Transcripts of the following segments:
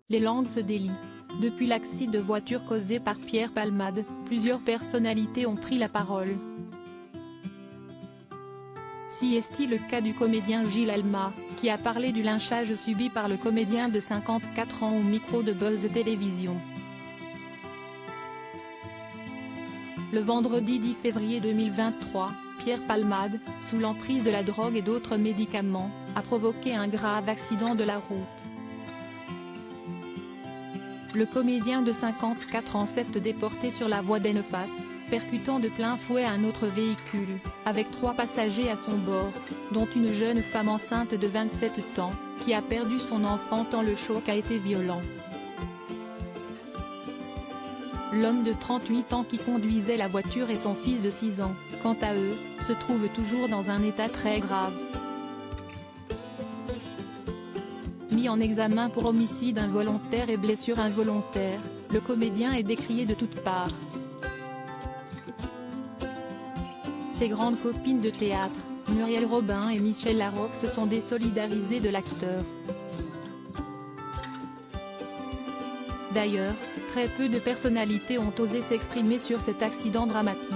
les langues se délient. Depuis l'accident de voiture causé par Pierre Palmade, plusieurs personnalités ont pris la parole. Si est-il le cas du comédien Gilles Alma, qui a parlé du lynchage subi par le comédien de 54 ans au micro de Buzz Télévision. Le vendredi 10 février 2023, Pierre Palmade, sous l'emprise de la drogue et d'autres médicaments, a provoqué un grave accident de la route. Le comédien de 54 ans s'est déporté sur la voie d'Ennefas, percutant de plein fouet un autre véhicule, avec 3 passagers à son bord, dont une jeune femme enceinte de 27 ans, qui a perdu son enfant tant le choc a été violent. L'homme de 38 ans qui conduisait la voiture et son fils de 6 ans, quant à eux, se trouvent toujours dans un état très grave. Mis en examen pour homicide involontaire et blessure involontaire, le comédien est décrié de toutes parts. Ses grandes copines de théâtre, Muriel Robin et Michel Larocque, se sont désolidarisées de l'acteur. D'ailleurs, très peu de personnalités ont osé s'exprimer sur cet accident dramatique.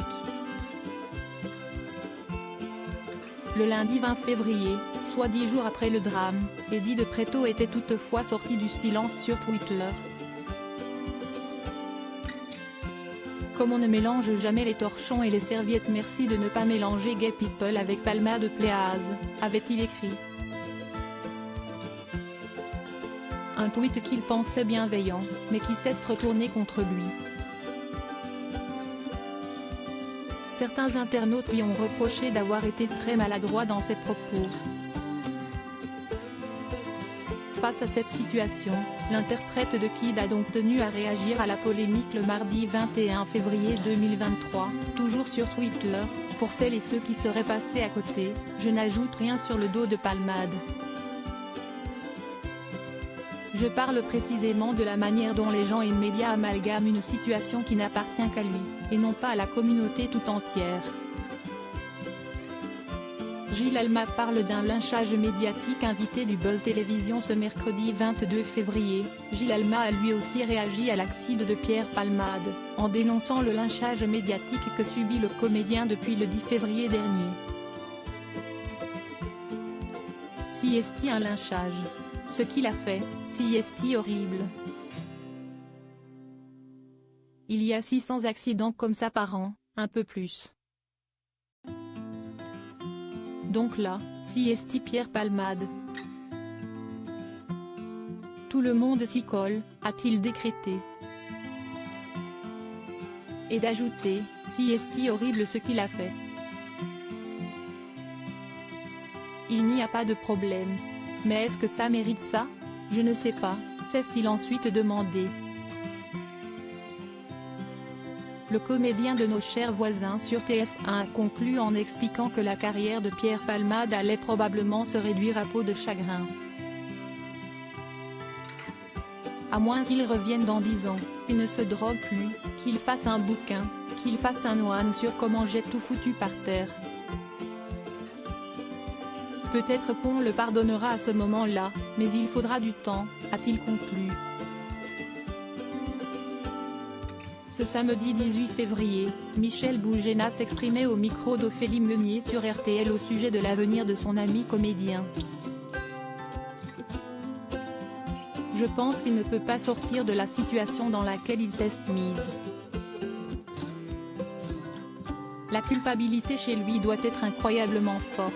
Le lundi 20 février, soit 10 jours après le drame, Eddie de Pretto était toutefois sorti du silence sur Twitter. Comme on ne mélange jamais les torchons et les serviettes, merci de ne pas mélanger Gay People avec Palmade Pléaz, avait-il écrit. Un tweet qu'il pensait bienveillant, mais qui s'est retourné contre lui. Certains internautes lui ont reproché d'avoir été très maladroit dans ses propos. Face à cette situation, l'interprète de Kid a donc tenu à réagir à la polémique le mardi 21 février 2023, toujours sur Twitter. Pour celles et ceux qui seraient passés à côté, je n'ajoute rien sur le dos de Palmade. Je parle précisément de la manière dont les gens et médias amalgament une situation qui n'appartient qu'à lui, et non pas à la communauté tout entière. Gilles Alma parle d'un lynchage médiatique. Invité du Buzz Télévision ce mercredi 22 février, Gilles Alma a lui aussi réagi à l'accident de Pierre Palmade, en dénonçant le lynchage médiatique que subit le comédien depuis le 10 février dernier. Si est-il un lynchage? Ce qu'il a fait, si est-il horrible? Il y a 600 accidents comme ça par an, un peu plus. Donc là, si est-il Pierre Palmade? Tout le monde s'y colle, a-t-il décrété. Et d'ajouter, si est-il horrible ce qu'il a fait? Il n'y a pas de problème. Mais est-ce que ça mérite ça? Je ne sais pas, s'est-il ensuite demandé. Le comédien de nos chers voisins sur TF1 a conclu en expliquant que la carrière de Pierre Palmade allait probablement se réduire à peau de chagrin. À moins qu'il revienne dans 10 ans, qu'il ne se drogue plus, qu'il fasse un bouquin, qu'il fasse un one sur comment j'ai tout foutu par terre. Peut-être qu'on le pardonnera à ce moment-là, mais il faudra du temps, a-t-il conclu. Ce samedi 18 février, Michel Bougena s'exprimait au micro d'Ophélie Meunier sur RTL au sujet de l'avenir de son ami comédien. Je pense qu'il ne peut pas sortir de la situation dans laquelle il s'est mis. La culpabilité chez lui doit être incroyablement forte.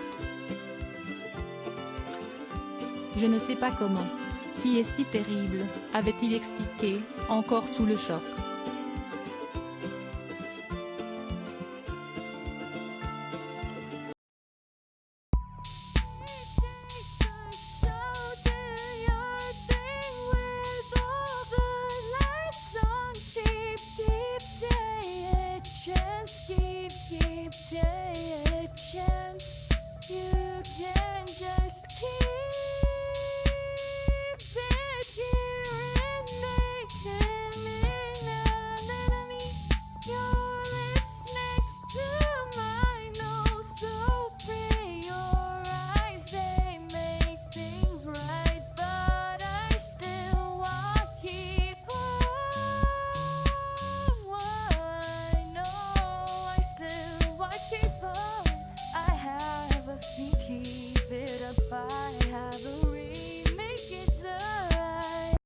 Je ne sais pas comment. Si est-il terrible, avait-il expliqué, encore sous le choc.